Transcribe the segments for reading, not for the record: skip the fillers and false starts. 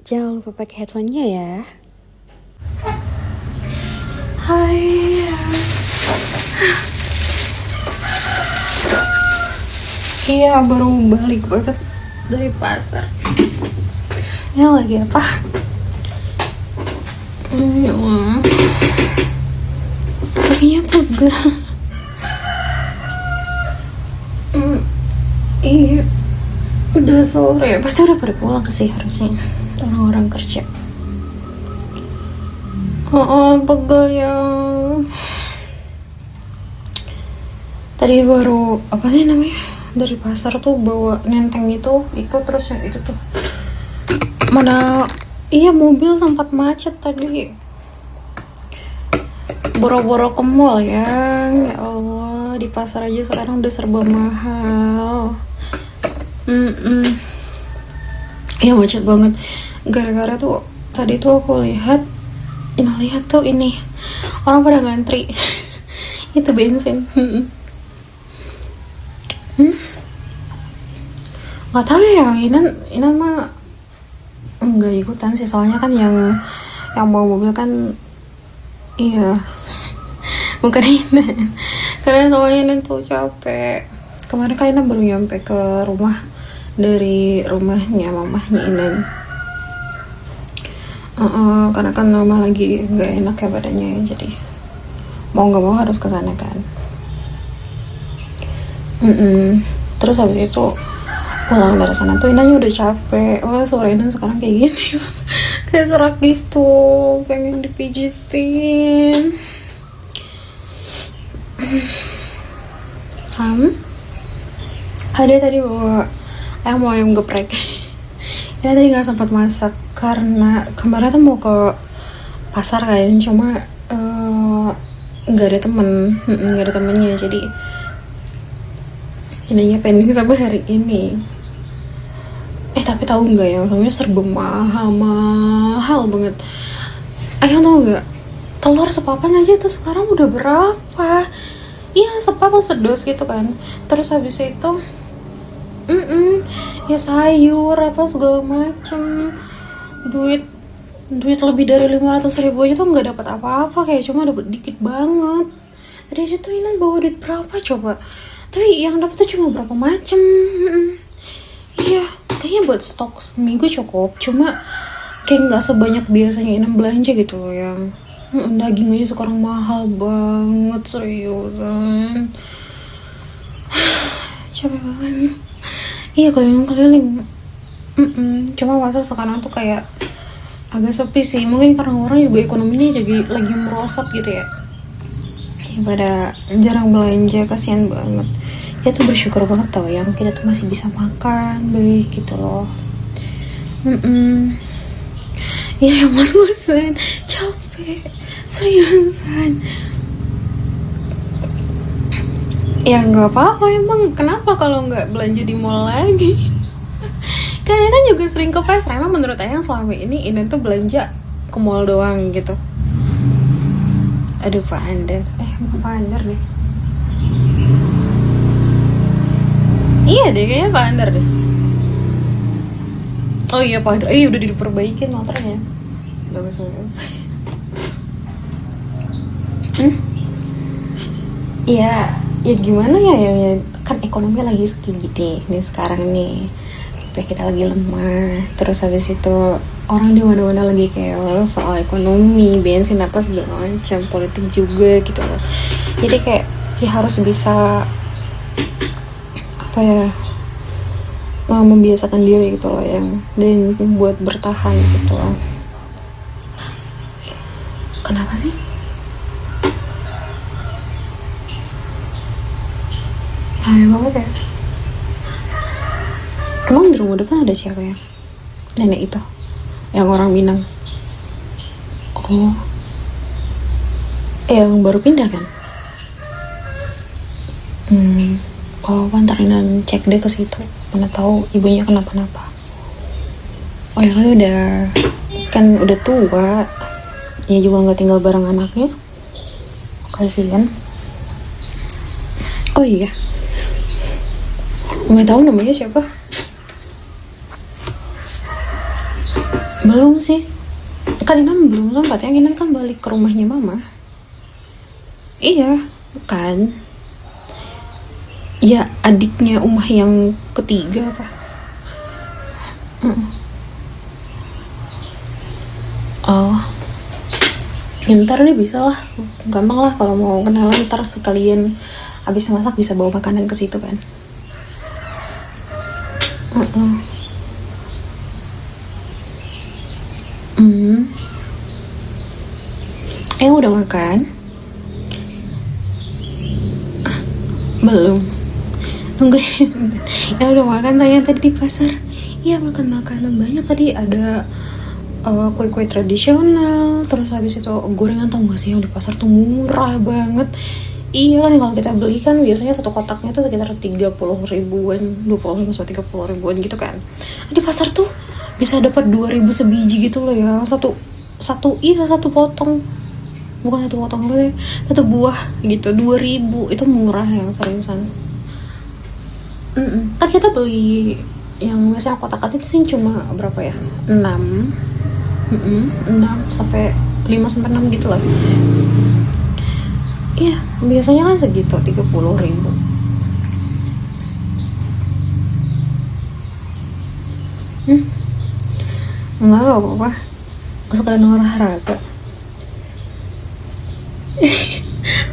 Jangan lupa pakai headphone-nya ya. Hai. Iya, baru balik banget dari pasar. Ya lagi apa? Kakinya pegel. Iya, udah sore. Pasti udah pada pulang sih harusnya orang-orang kerja. Pegel yang tadi baru apa sih namanya, dari pasar tuh bawa nenteng itu terus yang itu tuh mana, iya mobil sempat macet tadi, boro-boro ke mall ya Allah, di pasar aja sekarang udah serba mahal. Iya macet banget gara-gara tuh tadi tuh aku lihat tuh ini orang pada ngantri itu bensin. Nggak tahu ya, Inan mah nggak ikutan sih, soalnya kan yang bawa mobil kan iya bukan Inan, karena soalnya Inan tuh capek. Kemarin kan Inan baru nyampe ke rumah dari rumahnya mamahnya Inan. Karena kan mama lagi nggak enak ya badannya, jadi mau nggak mau harus kesana kan. Terus habis itu pulang dari sana tuh Inanya udah capek. Wah, sore Inan sekarang kayak gini kayak serak gitu, pengen dipijitin. Ada tadi bawa ayam geprek. Ini tadi nggak sempat masak karena kemarin tuh mau ke pasar kan, cuma nggak ada temennya, jadi ininya pending sampai hari ini. Tapi tahu nggak ya, soalnya serba mahal banget. Ayah tahu nggak, telur sepapan aja tuh sekarang udah berapa? Iya, sepapan sedos gitu kan. Terus habis itu ya sayur apa segala macem, duit lebih dari 500.000 aja tuh nggak dapat apa-apa, kayak cuma dapat dikit banget. Dari situ Inan bawa duit berapa coba, tapi yang dapat tuh cuma berapa macem. Iya, kayaknya buat stok seminggu cukup, cuma kayak nggak sebanyak biasanya Inan belanja gitu loh. Yang daging aja sekarang mahal banget, seriusan. Capek banget. Iya, keliling. Cuma pasar sekarang tuh kayak agak sepi sih, mungkin karena orang juga ekonominya jadi lagi merosot gitu ya. Pada jarang belanja, kasihan banget. Ya tuh bersyukur banget tau yang kita tuh masih bisa makan baik gitu loh. Ya mas-masan capek seriusan. Ya nggak apa-apa, emang kenapa kalau nggak belanja di mall lagi. Kan Inan juga sering ke pasar. Emang menurut Ayang selama ini Inan tuh belanja ke mall doang gitu? Aduh Pak Andar, bukan Pak Andar deh. Iya deh, kayaknya Pak Andar deh. Oh iya Pak Andar, udah diperbaikin motornya. Bagus. Ya gimana ya kan ekonomi lagi segini nih sekarang nih, kita lagi lemah. Terus habis itu orang di mana-mana lagi kayak soal ekonomi, bensin apa segala macam, politik juga gitu loh. Jadi kayak ya harus bisa apa ya, membiasakan diri gitu loh yang, dan buat bertahan gitu loh. Kenapa sih? Rame banget ya. Emang di rumah depan ada siapa ya? Nenek itu yang orang Minang. Oh, yang baru pindah kan? Oh, pantarin cek deh ke situ. Mana tahu ibunya kenapa-napa. Oh ya kan udah tua. Ya juga nggak tinggal bareng anaknya. Kasihan. Oh iya, nggak tahu namanya siapa. Belum sih, kan Inan belum sempat ya, Inan kan balik ke rumahnya mama. Iya kan, ya adiknya Umah yang ketiga apa. Oh ya, ntar deh bisa lah, gampang lah kalau mau kenalan, ntar sekalian abis masak bisa bawa makanan ke situ kan. Udah makan? Belum. Nungguin. Udah makan tanya tadi di pasar. Iya, makan makanan banyak tadi, ada kue-kue tradisional, terus habis itu gorengan. Tau gak sih yang di pasar tuh murah banget. Iya kan, kalau kita beli kan biasanya satu kotaknya tuh sekitar 30 ribuan, 30 ribuan gitu kan. Di pasar tuh bisa dapat 2.000 sebiji gitu loh ya, satu potong, bukan satu potong, satu buah gitu 2.000. Itu murah yang seriusan. Kan kita beli yang biasanya kotak-kotak itu sih cuma berapa ya, 6 sampai 5 sampai 6 gitu lah. Iya, biasanya kan segitu, 30 ribu. Enggak apa-apa, sekalian olahraga.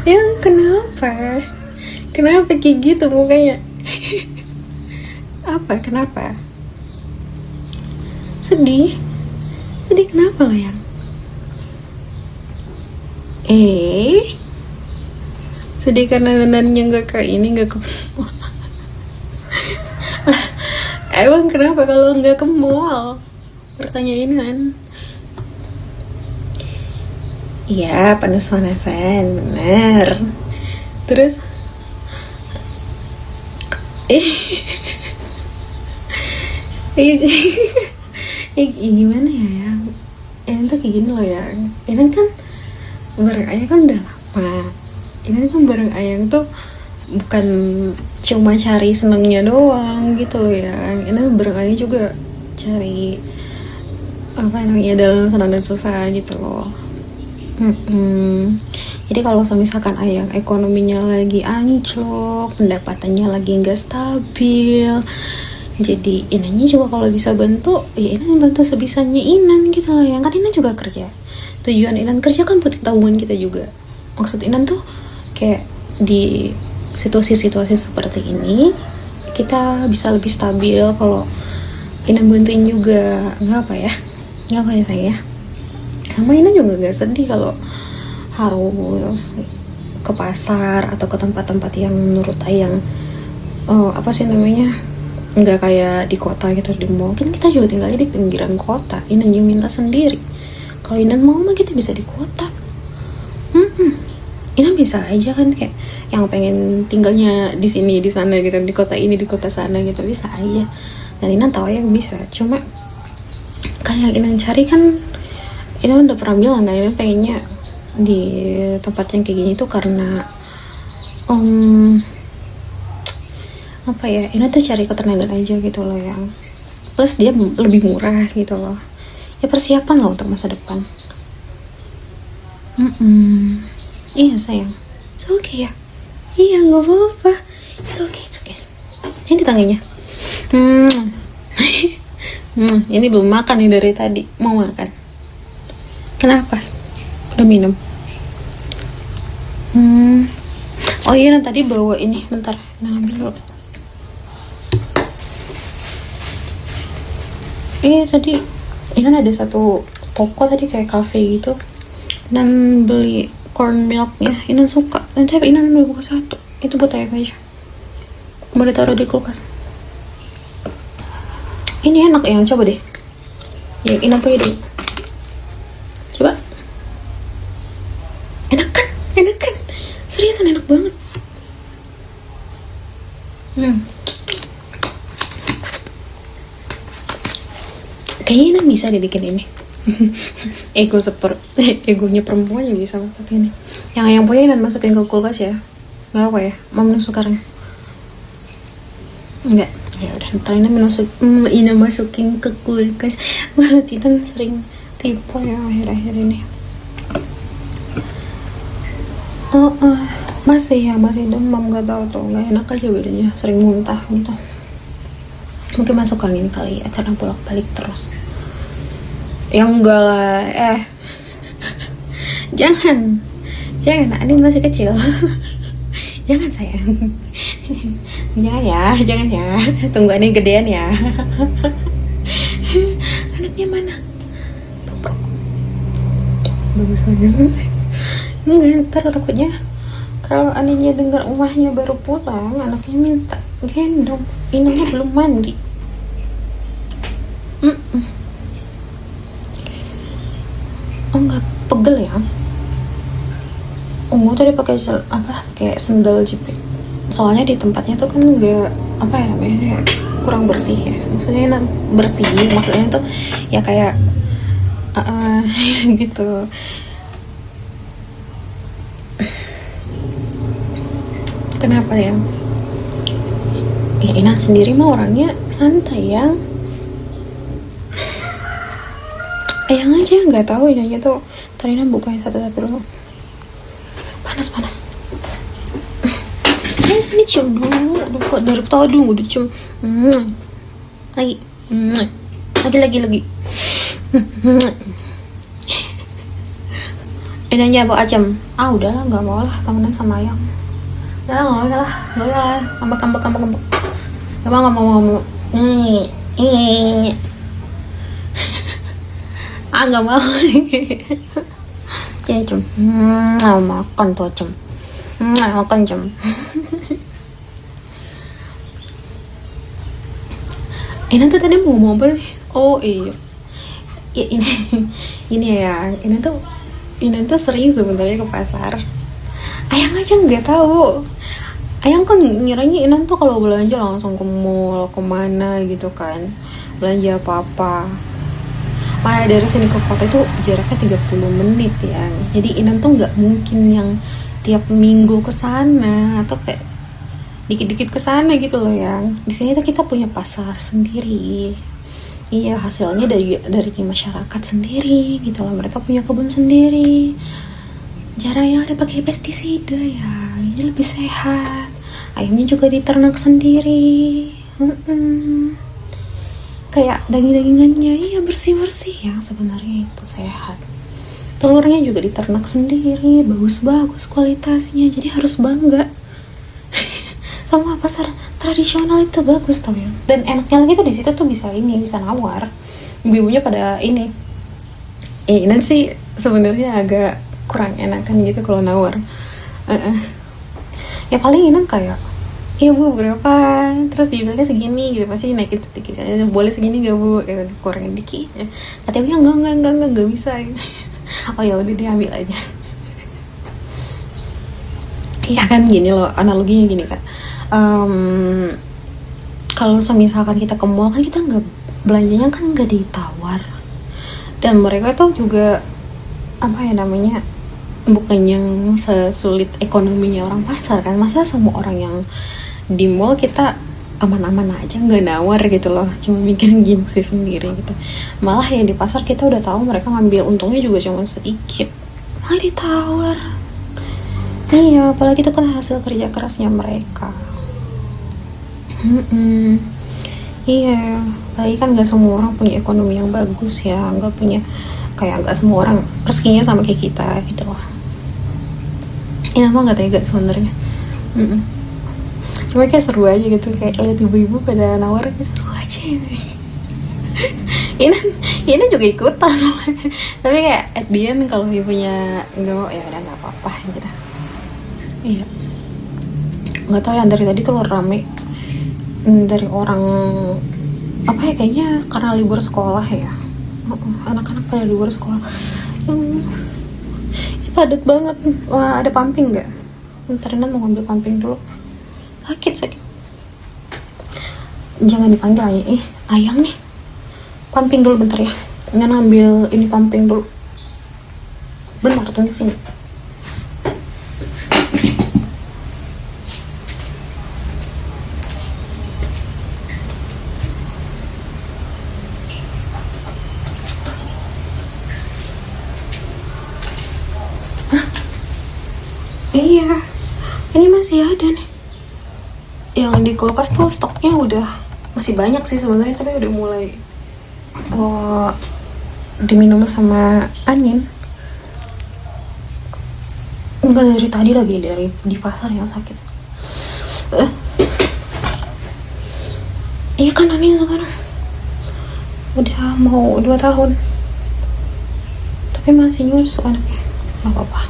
Ya kenapa kayak gitu mukanya? Kenapa sedih kenapa lah yang sedih karena nananya nggak ke ini, nggak ke emang kenapa kalau nggak ke mall, pertanyaan. Iya, panas-panasan, bener. Terus gimana ya, yang tuh kayak gini loh ya. Ini kan bareng ayah kan udah lama. Ini kan bareng ayang tuh bukan cuma cari senengnya doang gitu loh ya. Ini bareng ayang juga cari apa namanya, dalam senang dan susah gitu loh. Jadi kalau misalkan ayang ekonominya lagi anjlok, pendapatannya lagi nggak stabil, jadi Inannya juga kalau bisa bantu, ya Inan bantu sebisanya Inan gitu loh. Yang kan Inan juga kerja, tujuan Inan kerja kan buat tabungan kita juga. Maksud Inan tuh kayak di situasi-situasi seperti ini kita bisa lebih stabil kalau Inan bantuin juga. Nggak apa ya saya. Sama Inan juga gak sedih kalau harus ke pasar atau ke tempat-tempat yang menurut ayang apa sih namanya, nggak kayak di kota gitu, di mall. Kan kita juga tinggalnya di pinggiran kota. Inan yang minta sendiri. Kalau Inan mau mah kita bisa di kota. Inan bisa aja kan, kayak yang pengen tinggalnya di sini di sana gitu, di kota ini di kota sana gitu, bisa aja. Dan Inan tahu yang bisa. Cuma kan yang Inan cari kan, Inan udah pernah bilang kan, Inan pengennya di tempat yang kayak gini tuh karena apa ya, Inan tuh cari ketenangan aja gitu loh, yang plus dia lebih murah gitu loh. Ya persiapan lah untuk masa depan. Iya sayang, it's okay ya. Iya nggak apa-apa, it's okay. Ini tangannya. Ini belum makan nih dari tadi, mau makan. Kenapa? Udah minum? Oh iya, tadi bawa ini, bentar, ambil dulu. Iya tadi Inan ada satu toko tadi kayak cafe gitu, dan beli corn milknya. Inan suka, nanti Inan udah buka satu, itu buat ayam aja, mau ditaruh di kulkas. Ini enak yang, coba deh ya, Inan punya dulu, coba. Enak kan seriusan enak banget. Kayaknya Inan bisa dibikin ini. Egonya perempuan yang bisa masak ini. Yang punya Inan masukin ke kulkas ya. Nggak apa ya, mau minum sekarang? Enggak, Ya udah, ntar ini masukin ke kulkas. Malah Titan sering tipe ya akhir-akhir ini. Masih demam, gak tahu tuh, nggak enak aja badannya, sering muntah gitu. Mungkin masuk angin kali ya karena bolak-balik terus. Ya enggak lah, jangan Adin masih kecil. Jangan sayang. jangan ya, tunggu Adin gedean ya. Anaknya mana? Bagus. Enggak, ntar takutnya kalau anehnya dengar umahnya baru pulang, anaknya minta gendong, inangnya belum mandi. Enggak, pegel ya. Tadi pakai kayak sendal jepit. Soalnya di tempatnya tuh kan enggak namanya, kurang bersih ya. Maksudnya bersih, maksudnya tuh ya kayak gitu. Kenapa ya? Ya Ina sendiri mah orangnya santai ya. Ayang aja nggak tahu ini aja tuh. Tadi Ina bukain satu-satu dulu. Panas. Ini cium dulu. Aduh, kok dari tadi udah cium. Lagi. Lagi. Ini aja bawa acem. Udahlah, nggak mau lah temenan sama Ayang. Nggak usah lah, kambak. Nggak mau. Nggak mau. Ya Cem, makan tuh Cem, makan Cem. Ini tuh tadi mau ngomong apa nih? Oh iya, ya, ini ya, ini tuh sering sebenarnya ke pasar. Ayang aja nggak tahu. Ayang kan ngiranya Inan tuh kalau belanja langsung ke mall, kemana gitu kan, belanja apa-apa. Mana dari sini ke kota itu jaraknya 30 menit ya. Jadi Inan tuh nggak mungkin yang tiap minggu ke sana atau kayak dikit-dikit ke sana gitu loh ya. Di sini tuh kita punya pasar sendiri. Iya, hasilnya dari masyarakat sendiri gitu loh. Mereka punya kebun sendiri. Jarang yang ada pakai pestisida ya. Ini lebih sehat. Ayamnya juga diternak sendiri. Kayak daging-dagingannya iya bersih-bersih ya, sebenarnya itu sehat. Telurnya juga diternak sendiri, bagus-bagus kualitasnya, jadi harus bangga. Sama pasar tradisional itu bagus tau ya. Dan enaknya lagi tuh di situ tuh bisa nawar. Ibu-ibunya pada ini. Ini sih sebenarnya agak kurang enakan gitu kalau nawar. Ya paling Inan kayak, iya Bu berapa, terus dibilangnya segini gitu, pasti naikin sedikit aja, boleh segini gak Bu, ya kurangin dikit ya. Katanya enggak bisa. Oh ya udah diambil aja. Iya kan gini loh, analoginya gini kan, kalau misalkan kita ke mall kan kita nggak belanjanya kan nggak ditawar, dan mereka tuh juga bukan yang sesulit ekonominya orang pasar kan. Masa semua orang yang di mall kita aman-aman aja nggak nawar gitu loh, cuma mikirin gengsi sendiri gitu. Malah yang di pasar kita udah tahu mereka ngambil untungnya juga cuma sedikit, malah ditawar. Iya, apalagi itu kan hasil kerja kerasnya mereka. Iya, apalagi kan nggak semua orang punya ekonomi yang bagus ya, nggak semua orang rezekinya sama kayak kita gitu loh. Ini mah nggak tega sebenarnya. Cuma kayak seru aja gitu, kayak lihat ibu-ibu pada nawar, kayak seru aja gitu. Ini juga ikutan. Tapi kayak at the end kalau ibunya nggak mau ya udah nggak apa-apa gitu. Iya, nggak tahu yang dari tadi tuh rame dari orang kayaknya karena libur sekolah ya. Anak-anak pada libur sekolah. Padat banget. Wah, ada pumping nggak? Bentar, Nan mau ngambil pumping dulu. Sakit. Jangan dipanggil Ayang. Ayang nih. Pumping dulu bentar ya. Nan ngambil ini pumping dulu. Bentar, tunggu sini. Iya, ini masih ada nih. Yang di kulkas tuh stoknya udah masih banyak sih sebenarnya, tapi udah mulai diminum sama Anin. Enggak, dari tadi lagi dari di pasar yang sakit. Iya kan Anin sekarang udah mau 2 tahun, tapi masih nyusu anaknya. Gak apa-apa.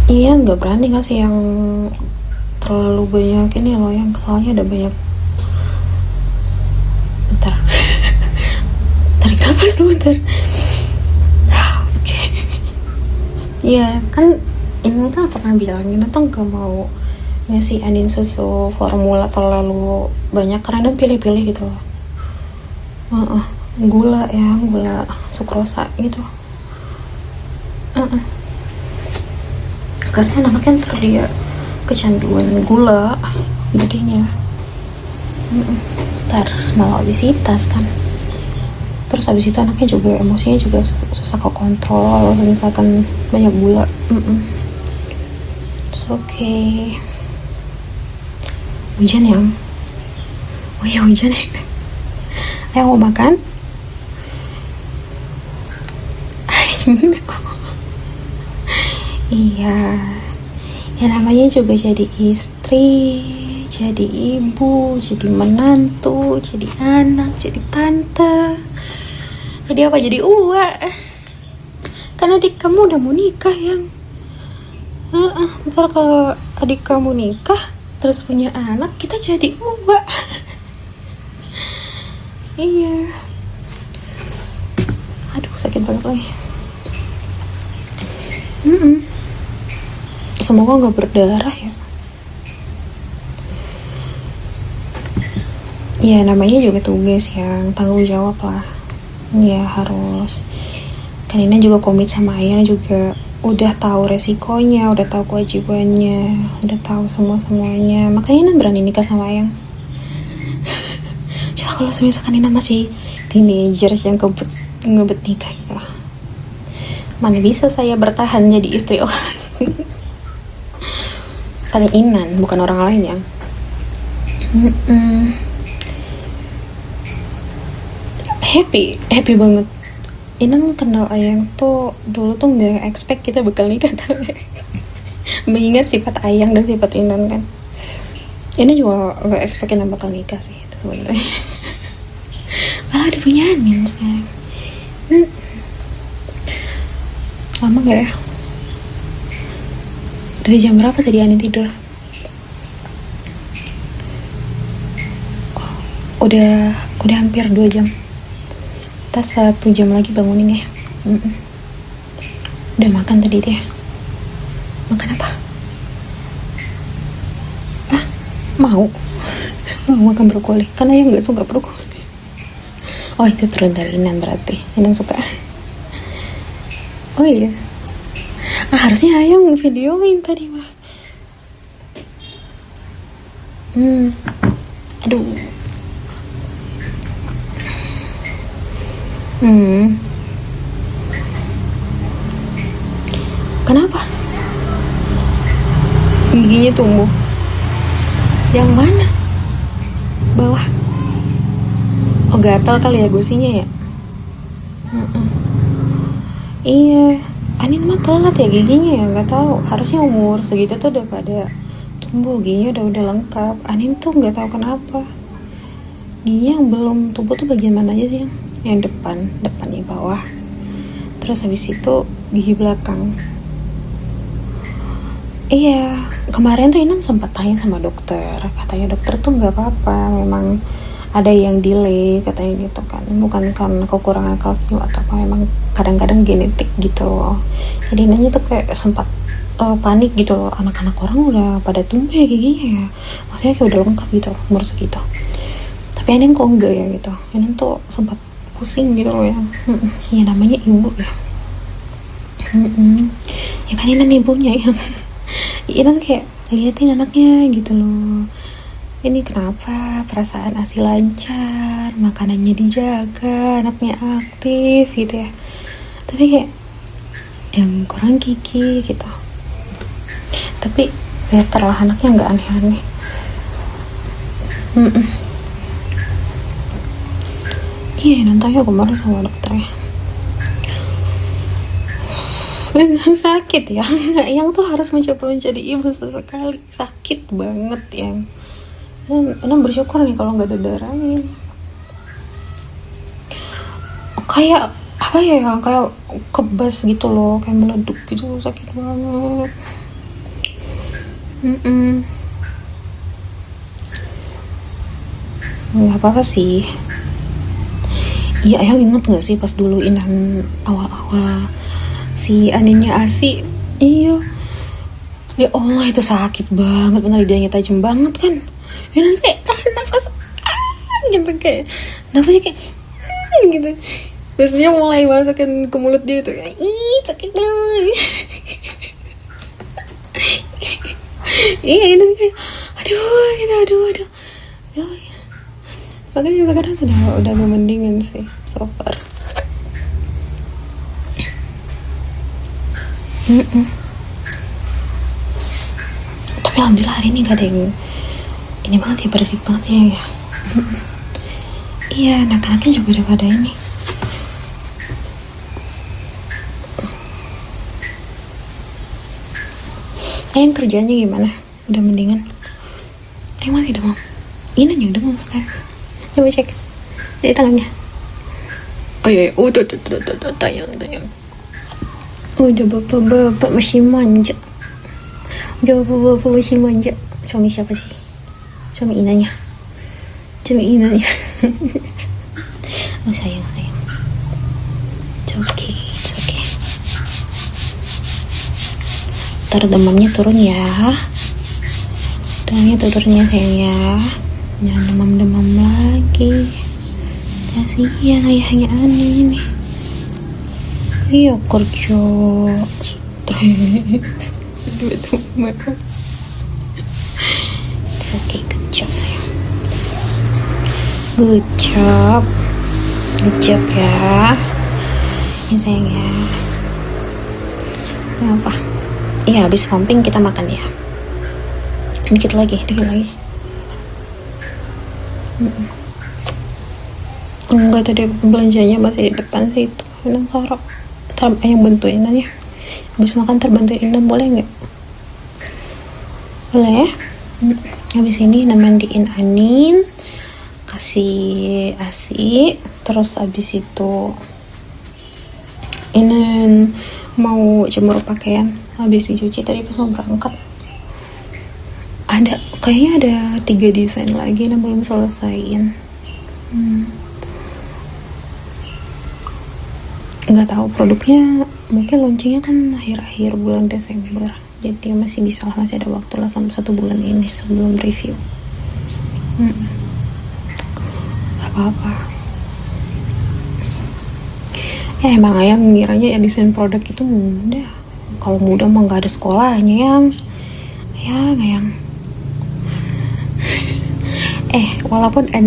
Iya, nggak berani ngasih yang terlalu banyak ini loh, yang soalnya ada banyak. Bentar. Tarik nafas dulu bentar. Oke. Iya, kan ini kan pernah bilang ini tuh gak mau ngasih Anin susu formula terlalu banyak karena dia pilih-pilih gitu loh. Gula sukrosa gitu. Kasihan anaknya ntar dia kecanduan gula gedenya. Ntar malah obesitas kan. Terus abis itu anaknya juga emosinya juga susah kekontrol kalau misalkan banyak gula. It's okay. Hujan ya? Oh iya hujan ya. Ayo mau makan? Iya, ya namanya juga jadi istri, jadi ibu, jadi menantu, jadi anak, jadi tante. Jadi apa? Jadi uwa. Kan adik kamu udah mau nikah yang. Ntar kalau adik kamu nikah terus punya anak, kita jadi uwa. Iya. Aduh sakit banget lagi. Semoga nggak berdarah ya. Ya namanya juga tugas yang tanggung jawab lah. Ya harus. Kan Ina juga komit sama ayah juga. Udah tahu resikonya, udah tahu kewajibannya, udah tahu semuanya. Makanya Ina berani nikah sama ayang. Coba kalau misalkan Ina masih teenager yang ngebet nikah gitu, mana bisa saya bertahan jadi istri orang. Kali Inan bukan orang lain yang happy banget. Inan kenal Ayang tuh dulu tuh nggak expect kita bakal nikah. Mengingat sifat Ayang dan sifat Inan kan, ini juga nggak expect Inan bakal nikah sih sebenarnya. Malah udah punya Anin sekarang. Lama gak ya? Dari jam berapa tadi Anin tidur? Udah hampir 2 jam. Kita 1 jam lagi bangunin ya. Udah makan tadi dia. Makan apa? Mau makan brokoli. Kan Ayah gak suka brokoli. Oh itu turun dari Inan berarti. Inan suka. Oh iya. Harusnya Ayah videoin tadi mah. Aduh. Kenapa? Giginya tumbuh. Yang mana? Bawah. Oh gatal kali ya gusinya ya. Iya, Anin mah telat ya giginya ya, nggak tahu. Harusnya umur segitu tuh udah pada tumbuh giginya, udah lengkap. Anin tuh nggak tahu kenapa giginya yang belum tumbuh tuh bagian mana aja sih? Yang depan yang bawah. Terus habis itu gigi belakang. Iya, kemarin tuh Inan sempat tanya sama dokter. Katanya dokter tuh nggak apa-apa, memang ada yang delay katanya gitu kan, bukan karena kekurangan kalsium atau apa, memang kadang-kadang genetik gitu loh. Jadi nanya tuh kayak sempat panik gitu loh, anak-anak orang udah pada tumbuh ya giginya ya, maksudnya kayak udah lengkap gitu umur segitu. Tapi Anin kok enggak ya gitu, Anin tuh sempat pusing gitu loh ya. Ya namanya ibu ya. Ya kan Inan ibunya ya. Inan kayak liatin anaknya gitu loh. Ini kenapa perasaan ASI lancar, makanannya dijaga, anaknya aktif gitu ya. Tapi kayak yang kurang gigi gitu. Tapi better lah, anaknya nggak aneh-aneh. Iya, nantangnya kemarin sama dokternya sakit ya. Yang tuh harus mencoba menjadi ibu sesekali, sakit banget yang. Enak bersyukur nih kalau nggak ada darahnya. Kayak apa ya, kayak kebas gitu loh, kayak meleduk gitu, sakit banget. Nggak apa-apa sih. Iya, Ayang inget nggak sih pas dulu Intan awal-awal si aninnya Asi? Iya, ya Allah itu sakit banget, bener, lidahnya tajam banget kan. Ya nanti kayak tahan nafas gitu, kayak nafasnya kayak gitu. Terus dia mulai masukin ke mulut dia tuh, ih sakit banget. Iya itu kayak aduh gitu, aduh. Ya, makanya sekarang udah memendingan sih so far. Tapi alhamdulillah hari ini gak ada yang ini banget ya, bersih banget ya. Iya, anak-anaknya juga udah pada ini. Yang kerjanya gimana? Udah mendingan? Masih demam? Ini aja demam sekarang. Coba cek di tangannya. Oh iya, tuh tayang. Udah bapak masih manja. Bapak masih manja. Suami siapa sih? Suami inanya. Oh sayang. It's okay. Ntar demamnya turun ya. Turun ya sayang ya. Jangan demam lagi. Kasihan ayahnya Ani nih. Iya kerja stres. It's okay, good job sayang. Good job ya. Ini sayang ya. Kenapa? Iya, habis pumping kita makan ya. Dikit lagi. Enggak, tadi belanjanya masih di depan situ. Inam taruh. Ntar yang bantuin ya. Habis makan terbantuin Inam, boleh nggak? Boleh ya? Habis ini mandiin Anin, kasih ASI, terus habis itu Inan mau jemur pakaian. Habis dicuci tadi pas mau berangkat. Kayaknya ada 3 desain lagi yang belum selesaiin. Nggak tahu produknya, mungkin launchingnya kan akhir-akhir bulan Desember, jadi masih ada waktu lah sampai 1 bulan ini sebelum review. Gak apa-apa. Emang Ayang ngiranya ya desain produk itu mudah. Kalau mudah mah nggak ada sekolahnya yang walaupun hey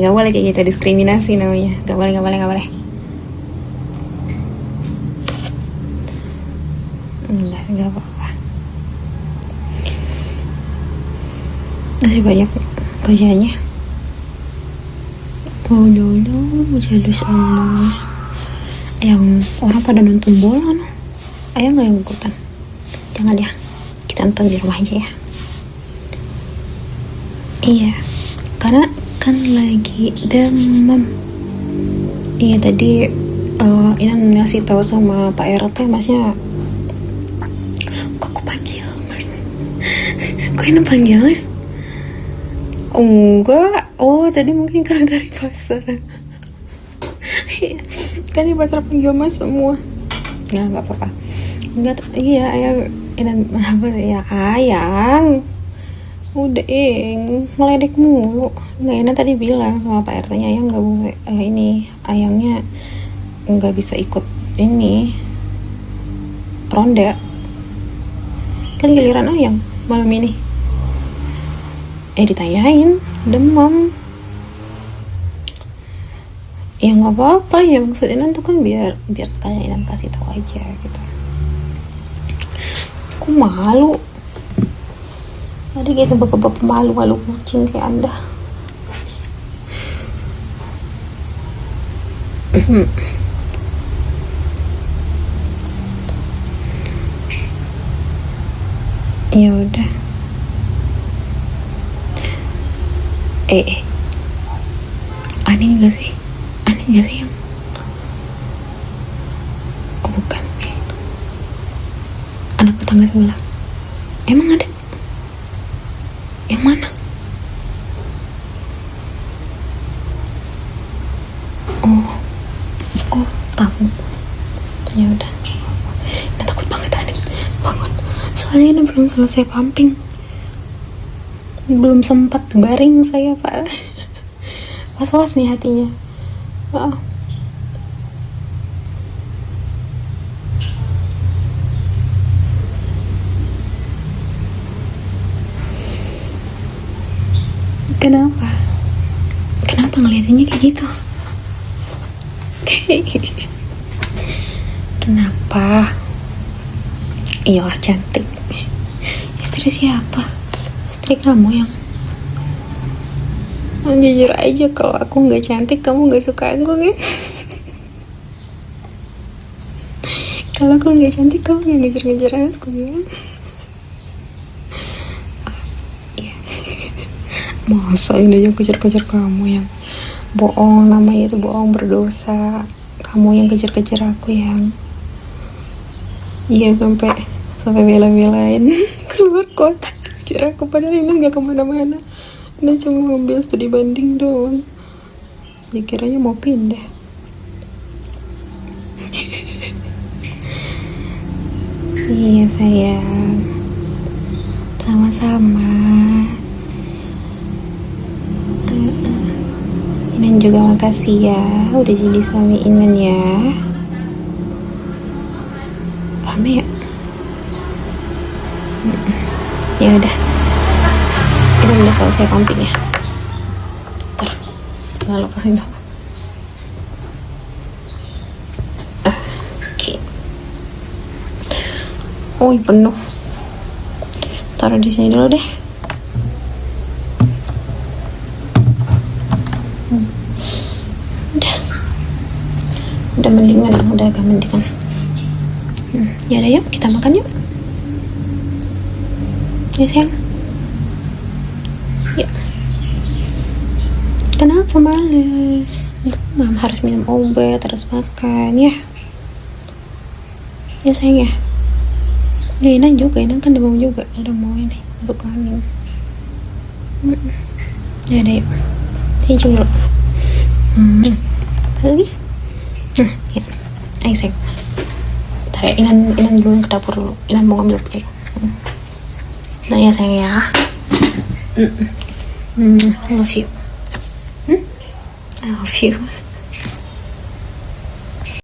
nggak boleh kayak gitu, diskriminasi namanya. Nggak boleh. Nggak apa-apa. Masih banyak kerjanya. Halus. Yang orang pada nonton bola no. Ayah nggak yang ikutan? Jangan ya, kita nonton di rumah aja ya. Iya, karena kan lagi demam. Iya tadi Inan ngasih tahu sama Pak RT, masnya kok aku panggil mas? Kok Inan panggil mas? Enggak. Oh tadi mungkin karena dari pasar. Kan di pasar panggil mas semua. Nggak apa-apa. Enggak, iya Ayang Inan apa ya Ayang. Udah ngeledek mulu. Enak tadi bilang sama Pak RT-nya Ayang nggak boleh Ayangnya nggak bisa ikut ini ronda. Kan giliran Ayang malam ini. Ditanyain demam. Ya nggak apa-apa ya, maksud Inan tuh kan biar sekalian Inan kasih tahu aja gitu. Aku malu. Tadi gitu bapak-bapak malu kucing kayak Anda. Ya udah. Aneh gak sih yang bukan anak tetangga sebelah? Emang ada? Yang mana? Oh tahu. Ya udah. Nah, takut banget Anin bangun. Soalnya ini belum selesai pumping. Belum sempat baring saya, Pak. Was-was nih hatinya. Kenapa ngeliatinnya kayak gitu? Kenapa? Iyalah cantik. Istri siapa? Istri kamu yang jujur aja, kalau aku nggak cantik kamu nggak suka aku kan? Kalau aku nggak cantik kamu nggak ngejar-ngejar aku ya? Masa ini yang kejar-kejar kamu yang bohong, namanya itu bohong berdosa. Kamu yang kejar-kejar aku yang sampai bela-belain keluar kota kejar aku, padahal ini nggak kemana-mana. Ini cuma ngambil studi banding doang. Dikiranya mau pindah. Iya sayang, sama-sama. Inan juga makasih ya udah jadi suami Inan ya. Rame ya? Ya udah. Inan udah selesai pumping ya. Ntar lepasin dulu. Oke. Oh penuh. Taruh di sini dulu deh. Udah mendingan, udah agak mendingan. Ya udah yuk kita makan yuk. Ya sayang. Yuk. Kenapa males? Mama harus minum obat, harus makan ya. Ya sayang ya. Ya Inan juga, Inan kan demam juga, udah mau ini masuk angin. Ya udah yuk. Cium dulu. Lagi. Ya. Ayo sayang. Ntar ya, Inan dulu ke dapur dulu. Inan mau ngambil piring. Nah ya sayang ya. I love you. I love you.